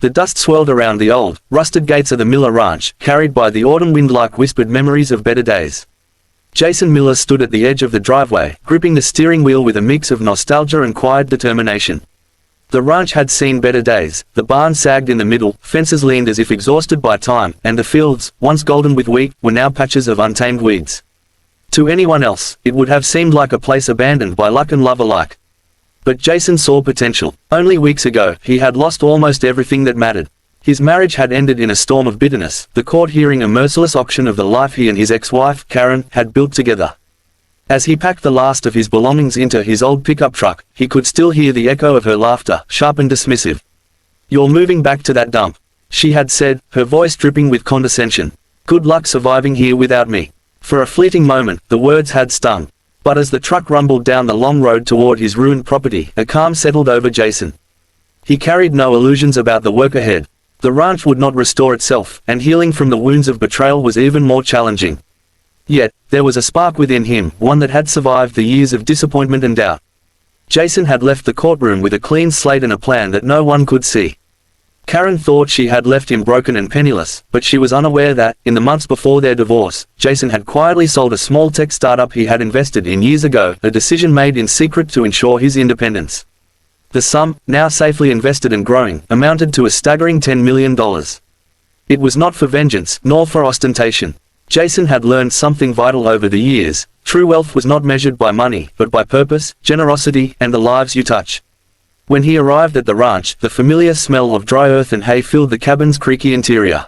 The dust swirled around the old, rusted gates of the Miller ranch, carried by the autumn wind like whispered memories of better days. Jason Miller stood at the edge of the driveway, gripping the steering wheel with a mix of nostalgia and quiet determination. The ranch had seen better days. The barn sagged in the middle, fences leaned as if exhausted by time, and the fields, once golden with wheat, were now patches of untamed weeds. To anyone else, it would have seemed like a place abandoned by luck and love alike. But Jason saw potential. Only weeks ago, he had lost almost everything that mattered. His marriage had ended in a storm of bitterness, the court hearing a merciless auction of the life he and his ex-wife, Karen, had built together. As he packed the last of his belongings into his old pickup truck, he could still hear the echo of her laughter, sharp and dismissive. "You're moving back to that dump," she had said, her voice dripping with condescension. "Good luck surviving here without me." For a fleeting moment, the words had stung. But as the truck rumbled down the long road toward his ruined property, a calm settled over Jason. He carried no illusions about the work ahead. The ranch would not restore itself, and healing from the wounds of betrayal was even more challenging. Yet, there was a spark within him, one that had survived the years of disappointment and doubt. Jason had left the courtroom with a clean slate and a plan that no one could see. Karen thought she had left him broken and penniless, but she was unaware that, in the months before their divorce, Jason had quietly sold a small tech startup he had invested in years ago, a decision made in secret to ensure his independence. The sum, now safely invested and growing, amounted to a staggering $10 million. It was not for vengeance, nor for ostentation. Jason had learned something vital over the years. True wealth was not measured by money, but by purpose, generosity, and the lives you touch. When he arrived at the ranch, the familiar smell of dry earth and hay filled the cabin's creaky interior.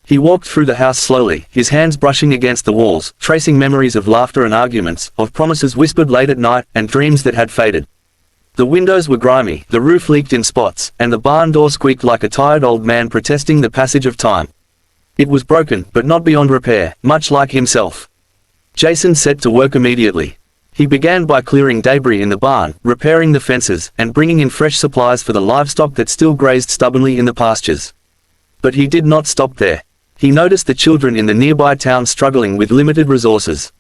He walked through the house slowly, his hands brushing against the walls, tracing memories of laughter and arguments, of promises whispered late at night, and dreams that had faded. The windows were grimy, the roof leaked in spots, and the barn door squeaked like a tired old man protesting the passage of time. It was broken, but not beyond repair, much like himself. Jason set to work immediately. He began by clearing debris in the barn, repairing the fences, and bringing in fresh supplies for the livestock that still grazed stubbornly in the pastures. But he did not stop there. He noticed the children in the nearby town struggling with limited resources.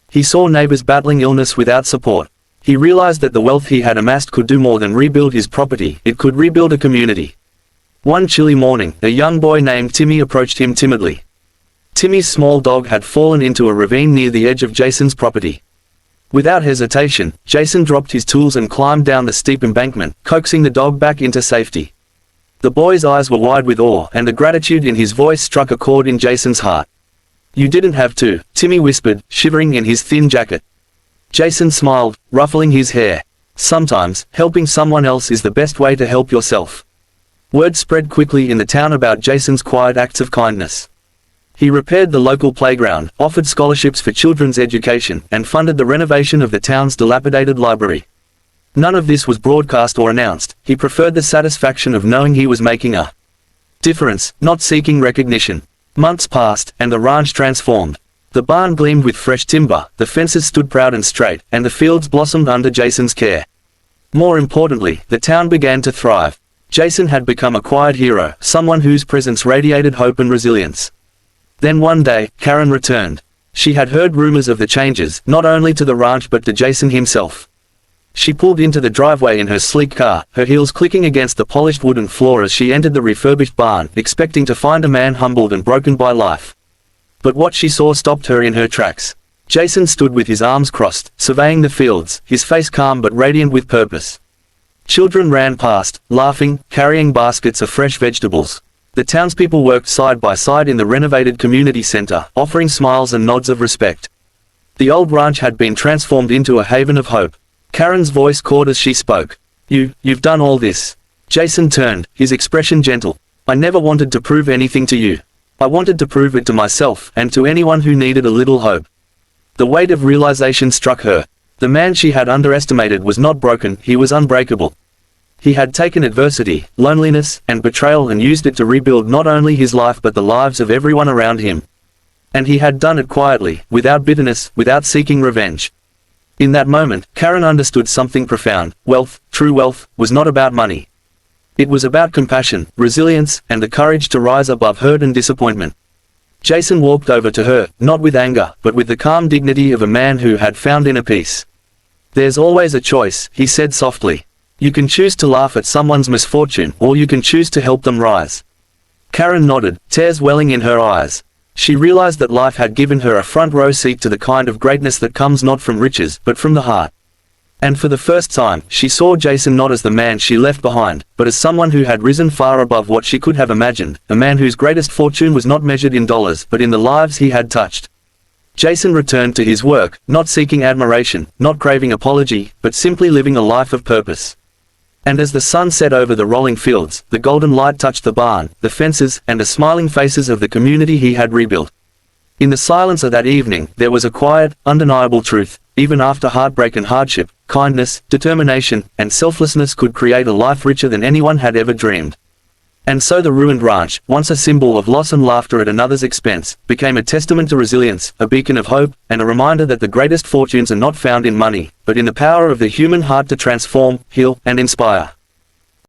He saw neighbors battling illness without support. He realized that the wealth he had amassed could do more than rebuild his property, it could rebuild a community. One chilly morning, a young boy named Timmy approached him timidly. Timmy's small dog had fallen into a ravine near the edge of Jason's property. Without hesitation, Jason dropped his tools and climbed down the steep embankment, coaxing the dog back into safety. The boy's eyes were wide with awe, and the gratitude in his voice struck a chord in Jason's heart. "You didn't have to," Timmy whispered, shivering in his thin jacket. Jason smiled, ruffling his hair. "Sometimes, helping someone else is the best way to help yourself." Word spread quickly in the town about Jason's quiet acts of kindness. He repaired the local playground, offered scholarships for children's education, and funded the renovation of the town's dilapidated library. None of this was broadcast or announced. He preferred the satisfaction of knowing he was making a difference, not seeking recognition. Months passed, and the ranch transformed. The barn gleamed with fresh timber, the fences stood proud and straight, and the fields blossomed under Jason's care. More importantly, the town began to thrive. Jason had become a quiet hero, someone whose presence radiated hope and resilience. Then one day, Karen returned. She had heard rumors of the changes, not only to the ranch but to Jason himself. She pulled into the driveway in her sleek car, her heels clicking against the polished wooden floor as she entered the refurbished barn, expecting to find a man humbled and broken by life. But what she saw stopped her in her tracks. Jason stood with his arms crossed, surveying the fields, his face calm but radiant with purpose. Children ran past, laughing, carrying baskets of fresh vegetables. The townspeople worked side by side in the renovated community center, offering smiles and nods of respect. The old ranch had been transformed into a haven of hope. Karen's voice caught as she spoke. You've done all this." Jason turned, his expression gentle. "I never wanted to prove anything to you. I wanted to prove it to myself, and to anyone who needed a little hope." The weight of realization struck her. The man she had underestimated was not broken, he was unbreakable. He had taken adversity, loneliness, and betrayal and used it to rebuild not only his life but the lives of everyone around him. And he had done it quietly, without bitterness, without seeking revenge. In that moment, Karen understood something profound. Wealth, true wealth, was not about money. It was about compassion, resilience, and the courage to rise above hurt and disappointment. Jason walked over to her, not with anger, but with the calm dignity of a man who had found inner peace. "There's always a choice," he said softly. You can choose to laugh at someone's misfortune, or you can choose to help them rise. Karen nodded, tears welling in her eyes. She realized that life had given her a front row seat to the kind of greatness that comes not from riches, but from the heart. And for the first time, she saw Jason not as the man she left behind, but as someone who had risen far above what she could have imagined, a man whose greatest fortune was not measured in dollars but in the lives he had touched. Jason returned to his work, not seeking admiration, not craving apology, but simply living a life of purpose. And as the sun set over the rolling fields, the golden light touched the barn, the fences, and the smiling faces of the community he had rebuilt. In the silence of that evening, there was a quiet, undeniable truth. Even after heartbreak and hardship, kindness, determination, and selflessness could create a life richer than anyone had ever dreamed. And so the ruined ranch, once a symbol of loss and laughter at another's expense, became a testament to resilience, a beacon of hope, and a reminder that the greatest fortunes are not found in money, but in the power of the human heart to transform, heal, and inspire.